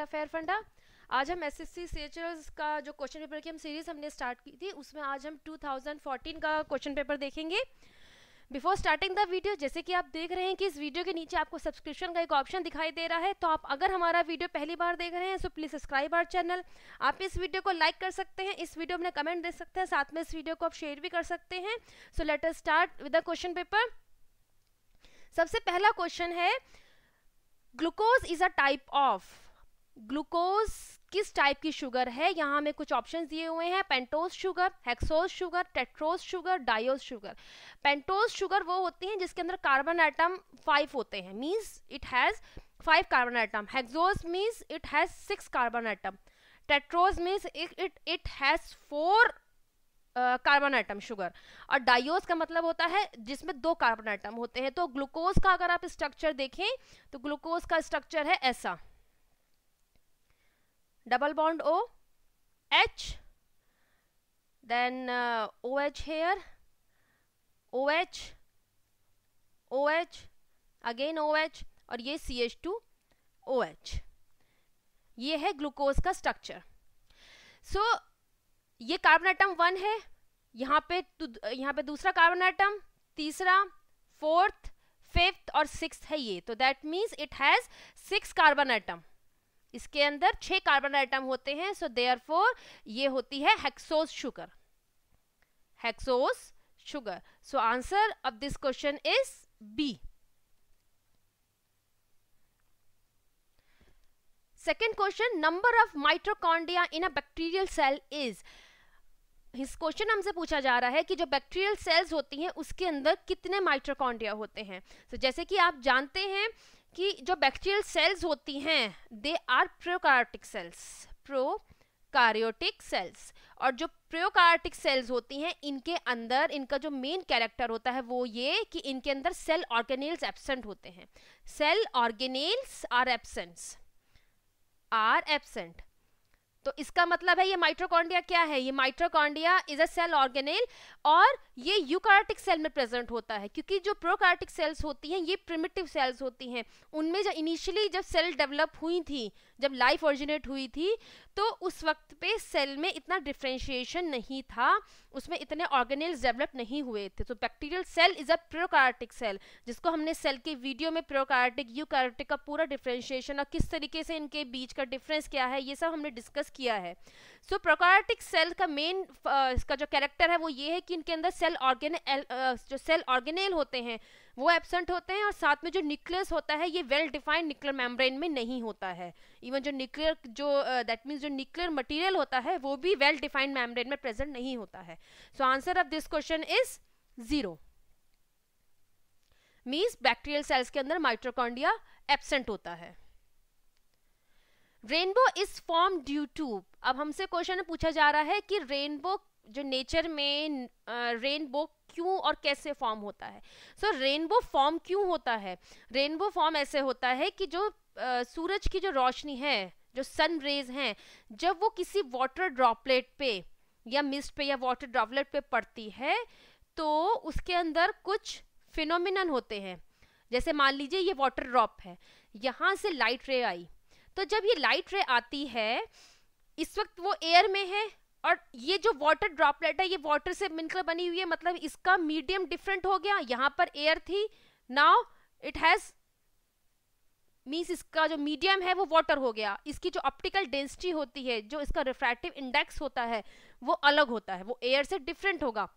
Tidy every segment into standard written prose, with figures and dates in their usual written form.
Fair फंडा। आज हम एसएससी सीएचएस का जो क्वेश्चन पेपर की हम सीरीज हमने स्टार्ट की थी उसमें आज हम 2014 का क्वेश्चन पेपर देखेंगे। बिफोर स्टार्टिंग द वीडियो, जैसे कि आप देख रहे हैं कि इस वीडियो के नीचे आपको सब्सक्रिप्शन का एक ऑप्शन दिखाई दे रहा है, तो आप अगर हमारा वीडियो पहली बार देख रहे हैं so please subscribe our channel. आप इस वीडियो को लाइक कर सकते हैं, इस वीडियो में कमेंट दे सकते हैं, साथ में इस वीडियो को आप शेयर भी कर सकते हैं। So let us start with the question paper. सबसे पहला क्वेश्चन है, glucose is a type of. Glucose किस टाइप की शुगर है? यहाँ हमें कुछ ऑप्शंस दिए हुए हैं, pentose sugar, hexose sugar, tetrose sugar, diose sugar. Pentose sugar वो होती हैं जिसके अंदर कार्बन एटम 5 होते हैं, means it has 5 carbon atom. Hexose means it has 6 carbon atom. Tetrose means it has 4 carbon atom sugar. और डायोज का मतलब होता है जिसमें 2 कार्बन एटम होते हैं। तो ग्लूकोज का अगर आप स्ट्रक्चर देखें तो ग्लूकोज का स्ट्रक्चर है ऐसा, double bond O, H, then OH here, OH, OH, again OH, और ये CH2OH। ये है ग्लूकोज का स्ट्रक्चर। सो ये कार्बन एटम 1 है, यहाँ पे दूसरा कार्बन एटम, तीसरा, 4th, 5th और 6th है ये। तो that means it has 6 carbon atom. इसके अंदर 6 कार्बन एटम होते हैं। सो देयरफॉर ये होती है hexose sugar. Hexose sugar. So answer of this question is B. Second question, number of mitochondria in a bacterial cell is. इस question हमसे पूछा जा रहा है कि जो बैक्टीरियल सेल्स होती हैं उसके अंदर कितने माइटोकॉन्ड्रिया होते हैं। तो जैसे कि आप जानते हैं कि जो बैक्टीरियल सेल्स होती हैं they are prokaryotic cells. Prokaryotic cells. और जो प्रोकार्योटिक सेल्स होती हैं इनके अंदर इनका जो मेन कैरेक्टर होता है वो ये कि इनके अंदर सेल ऑर्गेनेल्स एब्सेंट होते हैं। Cell organelles are absent. तो इसका मतलब है ये माइटोकॉन्ड्रिया क्या है? ये mitochondria is a cell organelle और ये यूकार्योटिक सेल में प्रेजेंट होता है, क्योंकि जो प्रोकार्योटिक सेल्स होती हैं ये प्रिमिटिव सेल्स होती हैं। उनमें जो इनिशियली जब सेल डेवलप हुई थी, जब लाइफ ओरिजिनेट हुई थी, तो उस वक्त पे सेल में इतना डिफरेंशिएशन नहीं था, उसमें इतने ऑर्गेनेल्स डेवलप नहीं हुए थे। तो bacterial cell is a prokaryotic cell, जिसको हमने सेल के वीडियो में प्रोकार्योटिक यूकार्योटिक का पूरा डिफरेंशिएशन और किस तरीके से इनके बीच का डिफरेंस क्या है ये सब हमने डिस्कस किया है। सो प्रोकार्योटिक सेल का मेन इसका जो कैरेक्टर है वो ये है कि इनके अंदर जो सेल ऑर्गेनेल होते हैं वो एब्सेंट होते हैं, और साथ में जो न्यूक्लियस होता है ये वेल डिफाइंड न्यूक्लियर मेम्ब्रेन में नहीं होता है। इवन जो दैट मीन्स जो न्यूक्लियर मटेरियल होता है वो भी वेल डिफाइंड मेम्ब्रेन में प्रेजेंट नहीं होता है। So answer of this question is 0। Means bacterial cells के अंदर माइटोकॉन्ड्रिया एब्सेंट होता है। Rainbow is form due to. अब हमसे क्वेश्चन पूछा जा रहा है कि रेनबो जो नेचर में रेनबो क्यों और कैसे फॉर्म होता है। सो रेनबो फॉर्म क्यों होता है? रेनबो फॉर्म ऐसे होता है कि जो सूरज की जो रोशनी है, जो सन रेज हैं, जब वो किसी वाटर ड्रॉपलेट पे या मिस्ट पे या वाटर ड्रॉपलेट पे पड़ती है तो उसके अंदर कुछ फिनोमिनन होते हैं। जैसे मान लीजिए ये वाटर ड्रॉप है, यहाँ से लाइट रे आई, तो जब ये लाइट रे आती है इस वक्त वो एयर में है, और ये जो वाटर ड्रॉपलेट है ये वाटर से मिलकर बनी हुई है, मतलब इसका मीडियम डिफरेंट हो गया। यहाँ पर एयर थी, नाउ इट हैज मींस इसका जो मीडियम है वो वाटर हो गया। इसकी जो ऑप्टिकल डेंसिटी होती है, जो इसका रिफ्रैक्टिव इंडेक्स होता है वो अलग होता है, वो एयर से डिफरेंट होगा।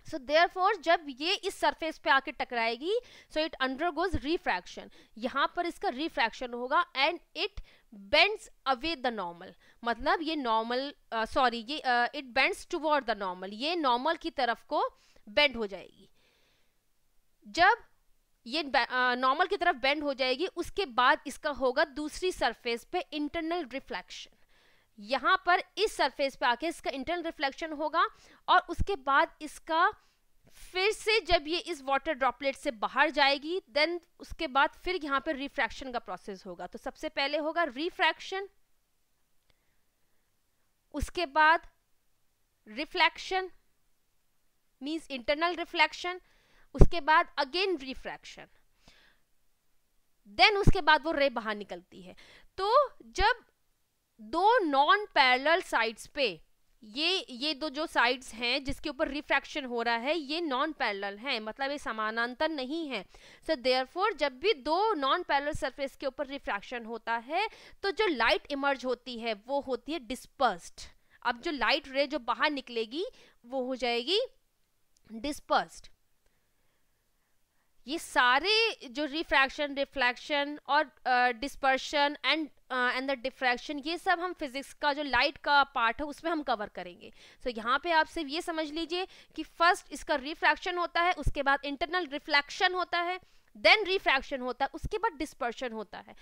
सो देयरफॉर जब ये इस सरफेस पे आके टकराएगी सो इट अंडरगोज रिफ्रैक्शन। यहाँ पर इसका रिफ्रैक्शन होगा and it bends away the normal. मतलब ये normal it bends toward the normal, ये नॉर्मल की तरफ को बेंड हो जाएगी। जब ये नॉर्मल की तरफ बेंड हो जाएगी उसके बाद इसका होगा दूसरी सरफेस पे इंटरनल रिफ्लेक्शन। यहाँ पर इस सरफेस पे आके इसका इंटरनल रिफ्लेक्शन होगा और उसके बाद इसका फिर से जब ये इस वाटर ड्रॉपलेट से बाहर जाएगी देन उसके बाद फिर यहाँ पर रिफ्रैक्शन का प्रोसेस होगा। तो सबसे पहले होगा रिफ्रैक्शन, उसके बाद रिफ्लेक्शन मींस इंटरनल रिफ्लेक्शन, उसके बाद अगेन रिफ्रैक्शन, देन उसके बाद वो रे बाहर निकलती है। तो जब दो नॉन पैरेलल साइड्स पे, ये दो जो साइड्स हैं जिसके ऊपर रिफ्रैक्शन हो रहा है ये नॉन पैरेलल हैं, मतलब ये समानांतर नहीं है। सो देयरफॉर जब भी दो नॉन पैरेलल सरफेस के ऊपर रिफ्रैक्शन होता है तो जो लाइट इमर्ज होती है वो होती है डिस्पर्स्ड। अब जो लाइट रे जो बाहर निकलेगी वो हो जाएगी डिस्पर्स्ड। ये सारे जो रिफ्रैक्शन, रिफ्लेक्शन और डिस्पर्शन एंड द डिफ्रैक्शन, ये सब हम फिजिक्स का जो लाइट का पार्ट है उसमें हम कवर करेंगे। सो यहाँ पे आप सिर्फ ये समझ लीजिए कि फर्स्ट इसका रिफ्रैक्शन होता है, उसके बाद इंटरनल रिफ्लेक्शन होता है, देन रिफ्रैक्शन होता है, उसके बाद डिस्पर्शन होता है।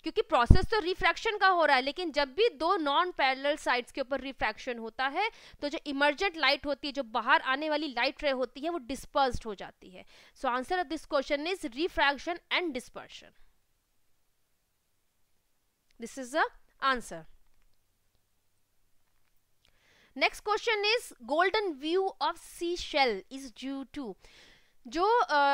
क्योंकि प्रोसेस तो रिफ्रैक्शन का हो रहा है, लेकिन जब भी दो नॉन पैरेलल साइड्स के ऊपर रिफ्रैक्शन होता है तो जो इमर्जेंट लाइट होती है, जो बाहर आने वाली लाइट रे होती है, वो डिस्पर्स्ड हो जाती है। So answer of this question is refraction and dispersion. This is the answer. Next question is golden view of sea shell is due to. जो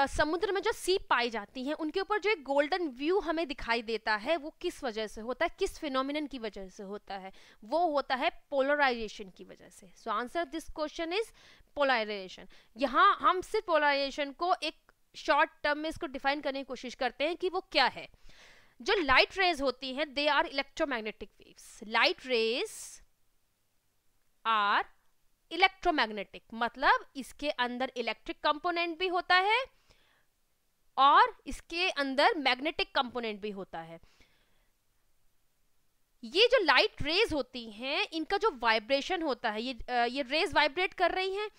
समुद्र में जो सीप पाई जाती हैं उनके ऊपर जो एक गोल्डन व्यू हमें दिखाई देता है वो किस वजह से होता है, किस फिनोमिनन की वजह से होता है? वो होता है पोलराइजेशन की वजह से। So answer this question is polarization. यहाँ हम सिर्फ पोलराइजेशन को एक शॉर्ट टर्म में इसको डिफाइन करने की कोशिश करते हैं कि वो क्या है। जो लाइट रेज होती हैं they are electromagnetic waves. Light rays are electromagnetic, मतलब इसके अंदर इलेक्ट्रिक कंपोनेंट भी होता है और इसके अंदर मैग्नेटिक कंपोनेंट भी होता है। ये जो लाइट रेज होती हैं इनका जो वाइब्रेशन होता है, ये रेज वाइब्रेट कर रही हैं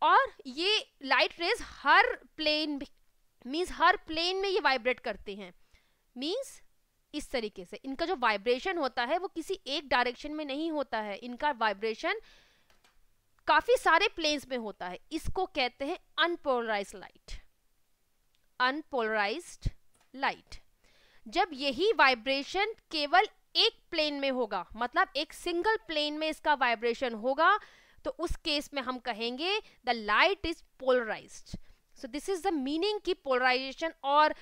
और ये लाइट रेज हर प्लेन मींस हर प्लेन में ये वाइब्रेट करते हैं। मींस इस तरीके से इनका जो वाइब्रेशन होता है वो किसी एक डायरेक्शन में नहीं होता है, इनका वाइब्रेशन काफी सारे प्लेन्स में होता है। इसको कहते हैं अनपोलराइज्ड लाइट। Unpolarised light. जब यही वाइब्रेशन केवल एक प्लेन में होगा, मतलब एक सिंगल प्लेन में इसका वाइब्रेशन होगा, तो उस केस में हम कहेंगे the light is polarized. So this is the meaning कि पोलराइजेशन और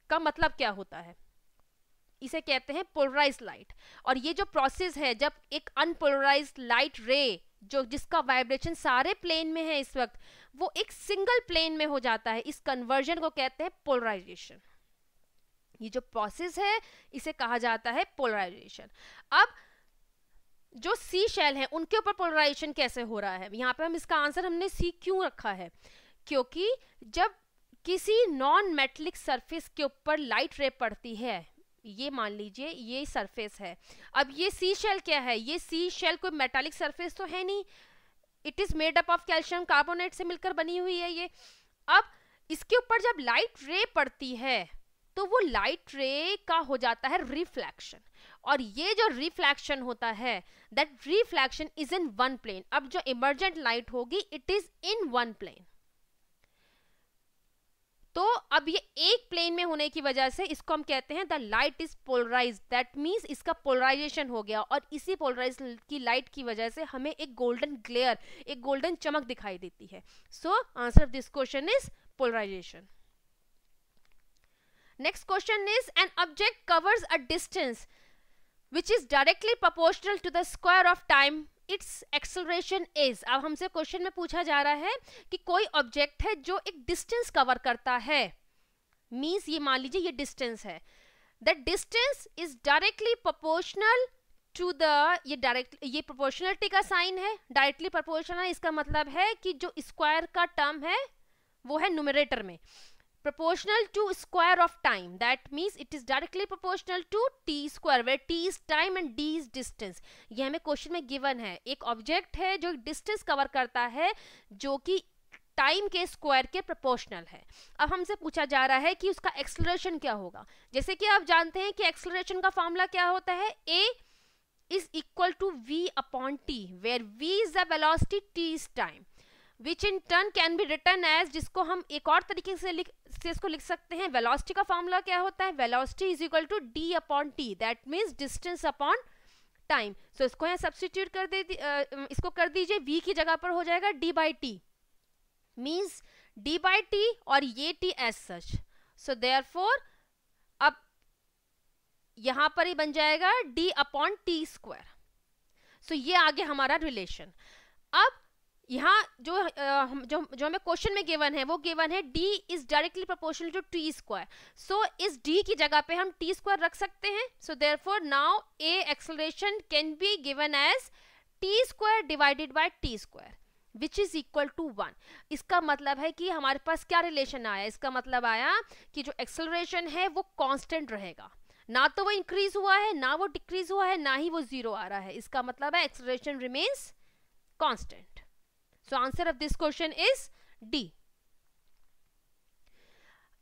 का मतलब क्या होता है, इसे कहते हैं पोलराइज्ड लाइट। और ये जो प्रोसेस है जब एक अनपोलराइज्ड लाइट रे जो जिसका वाइब्रेशन सारे प्लेन में है इस वक्त, वो एक सिंगल प्लेन में हो जाता है, इस कन्वर्जन को कहते हैं पोलराइजेशन। ये जो प्रोसेस है इसे कहा जाता है पोलराइजेशन। अब जो सी शेल है उनके ऊपर पोलराइजेशन कैसे हो रहा है, यहाँ पे हम इसका आंसर हमने सी क्यों रखा है, क्योंकि जब किसी नॉन मेटेलिक सरफेस के ऊपर लाइट रे पड़ती है, ये मान लीजिए ये सरफेस है। अब ये सी शेल क्या है, ये सी शेल कोई मेटालिक सरफेस तो है नहीं, it is made up of calcium carbonate से मिलकर बनी हुई है ये। अब इसके ऊपर जब लाइट रे पड़ती है तो वो लाइट रे का हो जाता है रिफ्लेक्शन, और ये जो रिफ्लेक्शन होता है that reflection is in one plane. अब जो इमर्जेंट लाइट होगी it is in one plane. तो अब ये एक प्लेन में होने की वजह से इसको हम कहते हैं the light is polarised. That means इसका पोलराइजेशन हो गया, और इसी पोलराइज की लाइट की वजह से हमें एक गोल्डन ग्लेयर, एक गोल्डन चमक दिखाई देती है। So answer of this question is polarisation. Next question is an object covers a distance which is directly proportional to the square of time its acceleration is। अब हमसे क्वेश्चन में पूछा जा रहा है कि कोई ऑब्जेक्ट है जो एक डिस्टेंस कवर करता है, मींस ये मान लीजिए ये डिस्टेंस है, that distance is directly proportional to the, ये प्रोपोर्शनलिटी का साइन है, डायरेक्टली प्रोपोर्शनल। इसका मतलब है कि जो स्क्वायर का टर्म है वो है न्यूमरेटर में, proportional to square of time, that means it is directly proportional to t square where t is time and d is distance। ये हमें क्वेश्चन में गिवन है, एक ऑब्जेक्ट है जो डिस्टेंस कवर करता है जो कि टाइम के स्क्वायर के प्रोपोर्शनल है। अब हमसे पूछा जा रहा है कि उसका एक्सेलरेशन क्या होगा। जैसे कि आप जानते हैं कि एक्सेलरेशन का फॉर्मूला क्या होता है, a is equal to v upon t where v is the velocity, t is time, which in turn can be written as, जिसको हम एक और तरीके से इसको लिख सकते हैं, वेलोसिटी का फॉर्मूला क्या होता है, velocity is equal to d upon T, that means distance upon time. So इसको यहाँ सब्स्टिट्यूट कर दे, इसको कर दीजिए, v की जगह पर हो जाएगा d by t, means d by t और ये t as such. So therefore अब यहां पर ही बन जाएगा d upon t square. So ये आगे हमारा रिलेशन। अब यहाँ जो हमें क्वेश्चन में गिवन है वो गिवन है d is directly proportional to T square. So इस d की जगह पे हम टी स्क्वायर रख सकते हैं। So therefore now a acceleration can be given as t square divided by t square which is equal to 1। इसका मतलब है कि हमारे पास क्या रिलेशन आया, इसका मतलब आया कि जो एक्सेलरेशन है वो कांस्टेंट रहेगा, ना तो वो इंक्रीज हुआ है ना वो डिक्रीज हुआ है ना ही वो जीरो आ रहा है। इसका मतलब है acceleration remains constant. So answer of this question is D.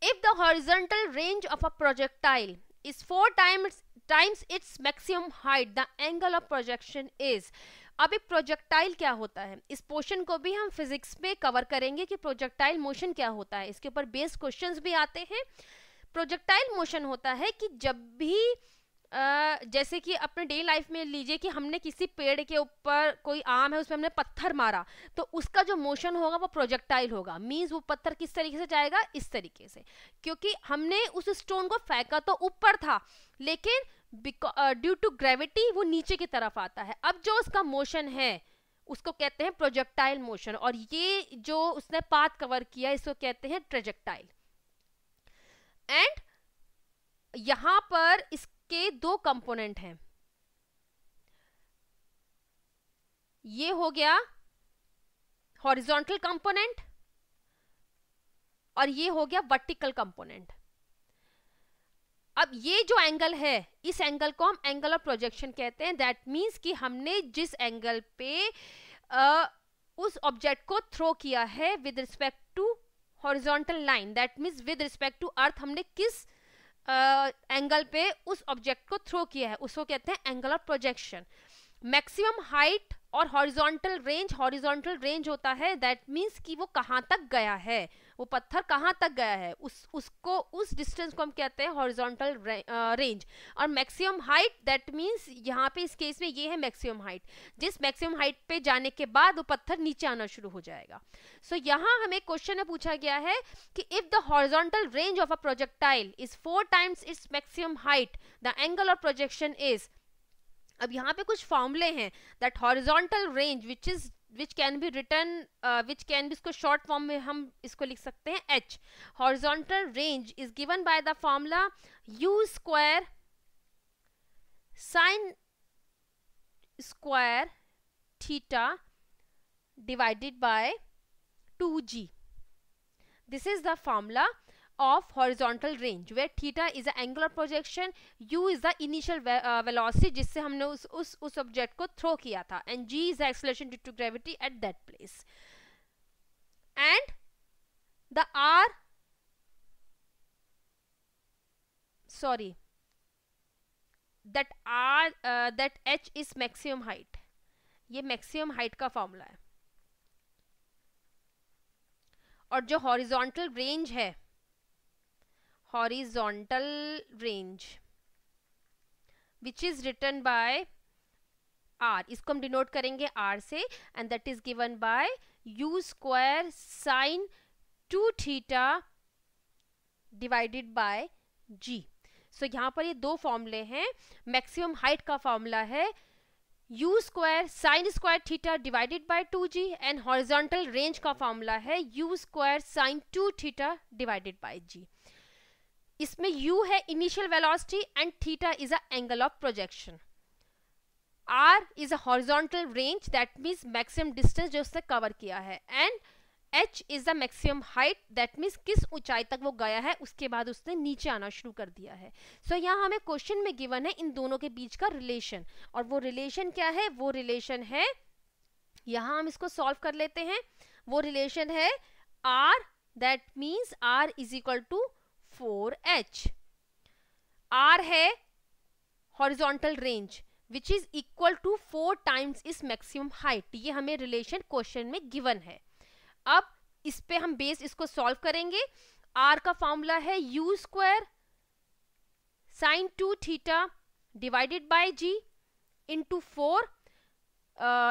If the horizontal range of a projectile is 4 times its maximum height, the angle of projection is। अब एक प्रोजेक्टाइल क्या होता है, इस पोर्शन को भी हम फिजिक्स में कवर करेंगे कि प्रोजेक्टाइल मोशन क्या होता है। इसके ऊपर बेस क्वेश्चंस भी आते हैं। प्रोजेक्टाइल मोशन होता है कि जब भी जैसे कि अपने डेली लाइफ में लीजिए कि हमने किसी पेड़ के ऊपर, कोई आम है उसमें हमने पत्थर मारा, तो उसका जो मोशन होगा वो प्रोजेक्टाइल होगा। मींस वो पत्थर किस तरीके से जाएगा, इस तरीके से, क्योंकि हमने उस स्टोन को फेंका तो ऊपर था लेकिन ड्यू टू ग्रेविटी वो नीचे की तरफ आता है। अब जो उसका मोशन है उसको कहते हैं प्रोजेक्टाइल मोशन, और ये जो उसने पाथ कवर किया इसको कहते हैं ट्रेजेक्टाइल। एंड यहां पर इसके दो कंपोनेंट हैं, ये हो गया हॉरिजॉन्टल कंपोनेंट और ये हो गया वर्टिकल कंपोनेंट। अब ये जो एंगल है इस एंगल को हम एंगल ऑफ प्रोजेक्शन कहते हैं। दैट मीन्स कि हमने जिस एंगल पे उस ऑब्जेक्ट को थ्रो किया है with respect to horizontal line, that means with respect to earth हमने किस एंगल पे उस ऑब्जेक्ट को थ्रो किया है उसको कहते हैं angle of projection. Maximum height और हॉरिजॉन्टल रेंज होता है, दैट मीन्स कि वो कहाँ तक गया है, वो पत्थर कहाँ तक गया है, उस डिस्टेंस को हम कहते हैं हॉरिजॉन्टल रेंज। और मैक्सिमम हाइट दैट मीन्स यहाँ पे इस केस में ये है मैक्सिमम हाइट, जिस मैक्सिमम हाइट पे जाने के बाद वो पत्थर नीचे आना शुरू हो जाएगा। सो यहाँ हमें क्वेश्चन में पूछा गया है कि if the horizontal range of a projectile is 4 times its maximum height, the angle of projection is. अब यहाँ पे कुछ फॉर्मूले हैं, that horizontal range which can be written, इसको शॉर्ट फॉर्म में हम इसको लिख सकते हैं h। Horizontal range is given by the formula u square sine square theta divided by 2g। This is the formula of horizontal range where theta is the angle of projection, u is the initial velocity जिससे हमने उस object को throw किया था, and g is the acceleration due to gravity at that place, and the that h is maximum height। ये maximum height का formula है। और जो हॉरिजॉन्टल रेंज है, horizontal range which is written by r, इसको हम डिनोट करेंगे r से, and that is given by u square sin 2 theta divided by g। सो यहाँ पर ये दो फॉर्मूले हैं। मैक्सिमम हाइट का फॉर्मूला है u square sine square theta divided by 2g, and horizontal range का फॉर्मूला है u square sine 2 theta divided by g। इसमें u है initial velocity and theta is a angle of projection. r is a horizontal range, that means maximum distance जो उसने cover किया है, and h is the maximum height, that means किस ऊंचाई तक वो गया है उसके बाद उसने नीचे आना शुरू कर दिया है। सो यहाँ हमें क्वेश्चन में गिवन है इन दोनों के बीच का रिलेशन, और वो रिलेशन क्या है, वो रिलेशन है, यहाँ हम इसको सॉल्व कर लेते हैं। वो रिलेशन है r, that means r is equal to 4h। r है horizontal range which is equal to 4 times इस मैक्सिमम हाइट। ये हमें रिलेशन क्वेश्चन में गिवन है। अब इस पे हम बेस इसको सॉल्व करेंगे। r का फॉर्मूला है u square sine 2 theta divided by g into 4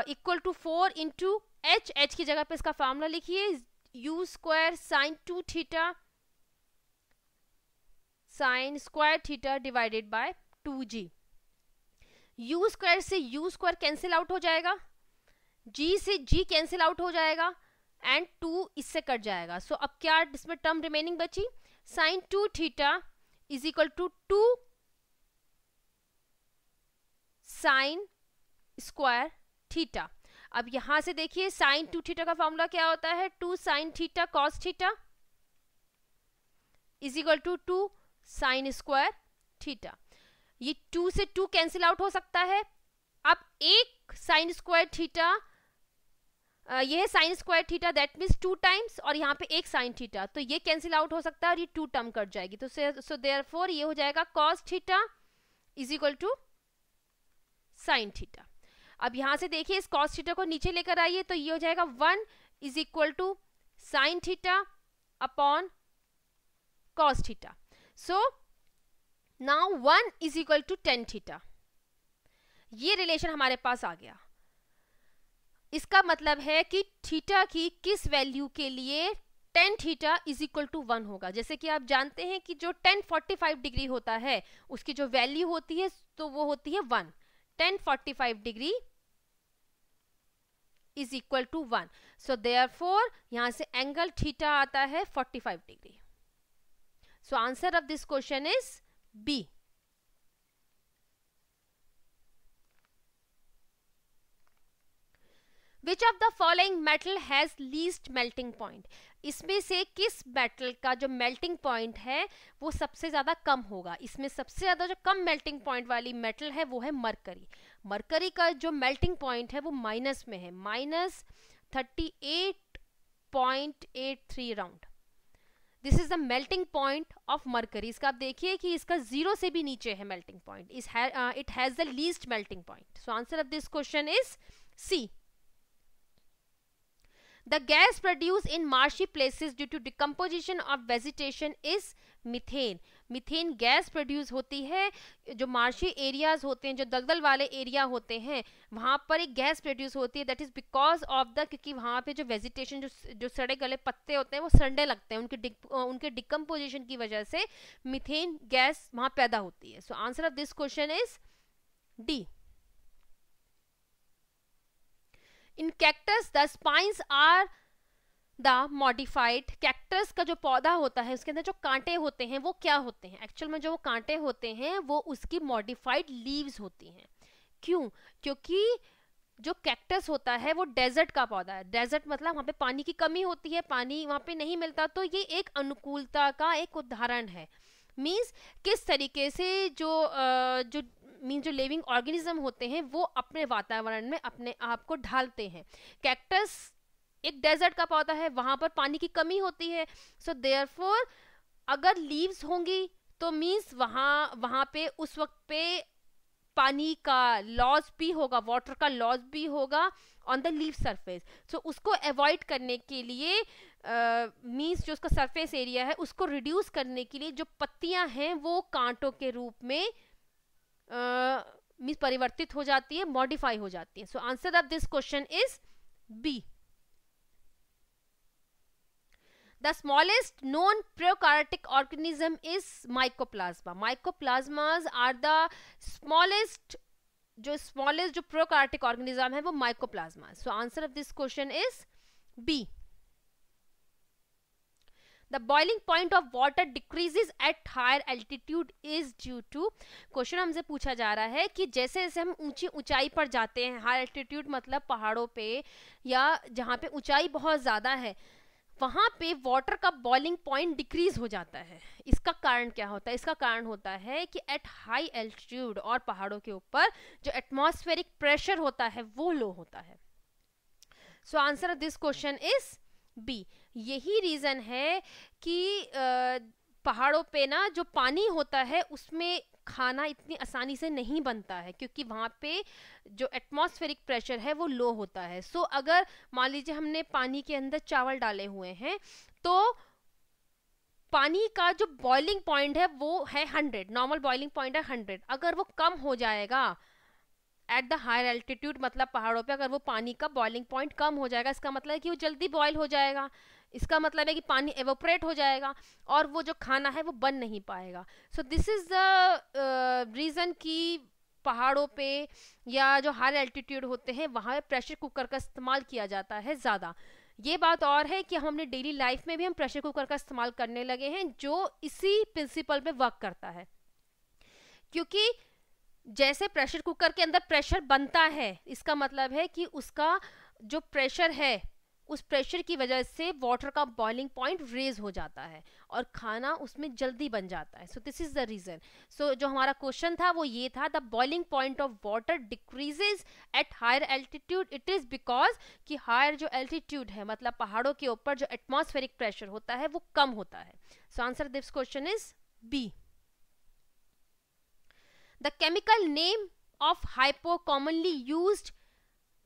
equal to 4 into h की जगह पे इसका फॉर्मूला लिखिए u square sine 2 theta sine square theta divided by 2g, u square से u स्क्वायर कैंसिल आउट हो जाएगा, g से g कैंसिल आउट हो जाएगा एंड 2 इससे कट जाएगा. सो अब क्या इसमें टर्म रिमेनिंग बची, sine 2 theta is equal to 2 sine square theta. अब यहां से देखिए साइन 2 थीटा का फॉर्मूला क्या होता है, 2 sine theta cos theta is equal to 2 sine square theta. ये 2 से 2 कैंसिल आउट हो सकता है. अब एक साइन स्क्वायर थीटा, ये है sign square theta, that means 2 times, और यहाँ पे एक साइन थीटा, तो ये कैंसिल आउट हो सकता है और ये 2 टर्म कट जाएगी. तो सो देयरफॉर ये हो जाएगा cos theta is equal to sine theta. अब यहां से देखिए इस कॉस थीटा को नीचे लेकर आइए, तो ये हो जाएगा 1 is equal to sine theta upon cos theta. So now 1 is equal to tan theta. ये रिलेशन हमारे पास आ गया. इसका मतलब है कि थीटा की किस वैल्यू के लिए tan theta is equal to 1 होगा. जैसे कि आप जानते हैं कि जो 1045 डिग्री होता है उसकी जो वैल्यू होती है तो वो होती है 1. 1045 degree is equal to 1. So therefore यहां से एंगल थीटा आता है 45 degree. So answer of this question is b. Which of the following metal has least melting point? इसमें से किस मेटल का जो मेल्टिंग पॉइंट है वो सबसे ज्यादा कम होगा. इसमें सबसे ज्यादा जो कम मेल्टिंग पॉइंट वाली मेटल है वो है मरकरी. मरकरी का जो मेल्टिंग पॉइंट है वो माइनस में है, -38.83 round. This is the melting point of mercury. इसका आप देखिए कि इसका 0 से भी नीचे है melting point. It has the least melting point. So answer of this question is c. The gas produced in marshy places due to decomposition of vegetation is methane. Methane gas produce होती है जो marshy areas होते हैं, जो दलदल वाले area होते हैं, वहां पर एक गैस प्रोड्यूस होती है. That is because of the, क्योंकि वहां पे जो वेजिटेशन जो सड़े गले पत्ते होते हैं वो सड़ने लगते हैं, उनके डिकम्पोजिशन की वजह से मीथेन गैस वहां पैदा होती है. So answer of this question is d. In cactus the spines are the modified. Cactus का जो पौधा होता है उसके अंदर जो कांटे होते हैं वो क्या होते हैं, एक्चुअल में जो वो कांटे होते हैं वो उसकी मॉडिफाइड लीव्स होती हैं. क्यों, क्योंकि जो कैक्टस होता है वो डेजर्ट का पौधा है. डेजर्ट मतलब वहाँ पे पानी की कमी होती है, पानी वहाँ पे नहीं मिलता, तो ये एक अनुकूलता का एक उदाहरण है. मीन्स किस तरीके से जो लिविंग ऑर्गेनिज्म होते हैं वो अपने वातावरण में अपने आप को ढालते हैं. कैक्टस एक डेजर्ट का पौधा है, वहां पर पानी की कमी होती है. सो देयरफॉर अगर लीव्स होंगी तो मीन्स वहां पे उस वक्त पे पानी का लॉस भी होगा, वाटर का लॉस भी होगा ऑन द लीव सरफेस. सो उसको अवॉइड करने के लिए मीन्स जो उसका सरफेस एरिया है उसको रिड्यूस करने के लिए जो पत्तियां हैं वो कांटों के रूप में मीन्स परिवर्तित हो जाती है, मॉडिफाई हो जाती है. So answer of this question is b. The smallest known prokaryotic organism is mycoplasma. Mycoplasmas are the smallest जो prokaryotic organism है वो mycoplasma. So answer of this question is B. The boiling point of water decreases at higher altitude is due to. Question हमसे पूछा जा रहा है कि जैसे जैसे हम ऊंचाई पर जाते हैं, हाई एल्टीट्यूड मतलब पहाड़ों पे या जहाँ पे ऊंचाई बहुत ज़्यादा है, वहां पे वाटर का बॉइलिंग पॉइंट डिक्रीज हो जाता है. इसका कारण क्या होता है, इसका कारण होता है कि एट हाई एल्टीट्यूड और पहाड़ों के ऊपर जो एटमॉस्फेरिक प्रेशर होता है वो लो होता है. So answer of this question is b. यही रीजन है कि पहाड़ों पे ना जो पानी होता है उसमें खाना इतनी आसानी से नहीं बनता है, क्योंकि वहाँ पे जो एटमॉस्फेरिक प्रेशर है वो लो होता है. सो अगर मान लीजिए हमने पानी के अंदर चावल डाले हुए हैं तो पानी का जो बॉइलिंग पॉइंट है वो है 100, नॉर्मल बॉइलिंग पॉइंट है 100. अगर वो कम हो जाएगा एट द हायर एल्टीट्यूड, मतलब पहाड़ों पे अगर वो पानी का बॉइलिंग पॉइंट कम हो जाएगा, इसका मतलब है कि वो जल्दी बॉयल हो जाएगा, इसका मतलब है कि पानी एवोपरेट हो जाएगा और वो जो खाना है वो बन नहीं पाएगा. सो दिस इज द रीज़न कि पहाड़ों पे या जो हाई एल्टीट्यूड होते हैं वहाँ पे प्रेशर कुकर का इस्तेमाल किया जाता है ज़्यादा. ये बात और है कि हमने डेली लाइफ में भी हम प्रेशर कुकर का इस्तेमाल करने लगे हैं जो इसी प्रिंसिपल पे वर्क करता है. क्योंकि जैसे प्रेशर कुकर के अंदर प्रेशर बनता है, इसका मतलब है कि उसका जो प्रेशर है उस प्रेशर की वजह से वाटर का बॉइलिंग पॉइंट रेज हो जाता है और खाना उसमें जल्दी बन जाता है. So this is the reason. So जो हमारा क्वेश्चन था वो ये था, the boiling point of water decreases at higher altitude. It is because कि हायर जो एल्टीट्यूड है, मतलब पहाड़ों के ऊपर जो एटमॉस्फेरिक प्रेशर होता है वो कम होता है. So answer this question is b. The chemical name of hypo commonly used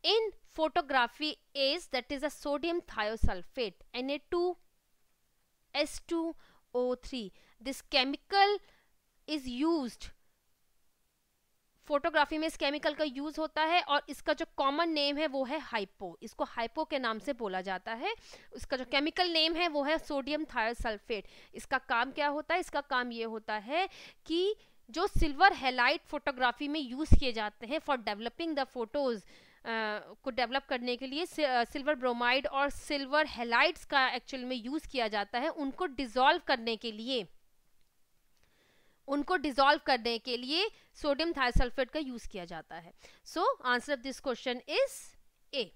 in photography is, that is a sodium thiosulfate, Na2S2O3. This chemical is used, photography में इस केमिकल का यूज होता है और इसका जो कॉमन नेम है वो है हाइपो. इसको हाइपो के नाम से बोला जाता है. इसका जो केमिकल नेम है वो है सोडियम थायोसल्फेट. इसका काम क्या होता है? इसका काम ये होता है कि जो सिल्वर हैलाइड फोटोग्राफी में यूज किए जाते हैं फॉर डेवलपिंग द फोटोज को डेवलप करने के लिए सिल्वर ब्रोमाइड और सिल्वर हैलाइड्स का एक्चुअल में यूज किया जाता है. उनको डिसॉल्व करने के लिए सोडियम थायोसल्फेट का यूज किया जाता है. So answer of this question is a.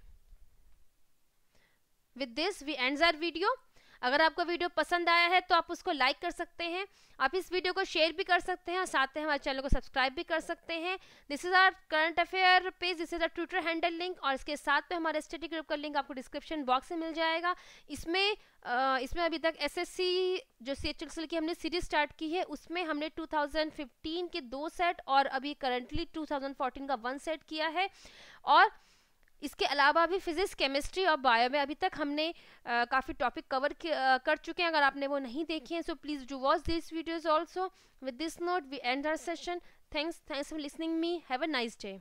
With this we ends our video. अगर आपको वीडियो पसंद आया है तो आप उसको लाइक कर सकते हैं, आप इस वीडियो को शेयर भी कर सकते हैं और साथ में हमारे चैनल को सब्सक्राइब भी कर सकते हैं. This is our current affair page, this is our Twitter handle link और इसके साथ में हमारे स्टडी ग्रुप का लिंक आपको डिस्क्रिप्शन बॉक्स में मिल जाएगा. इसमें अभी तक एसएससी जो CHSL की हमने सीरीज स्टार्ट की है उसमें हमने 2015 के 2 सेट और अभी करंटली 2014 का 1 सेट किया है. और इसके अलावा भी फिजिक्स, केमिस्ट्री और बायो में अभी तक हमने काफ़ी टॉपिक कवर कर चुके हैं. अगर आपने वो नहीं देखे हैं so please do watch this videos also. With this note we end our session. Thanks for listening me. Have a nice day.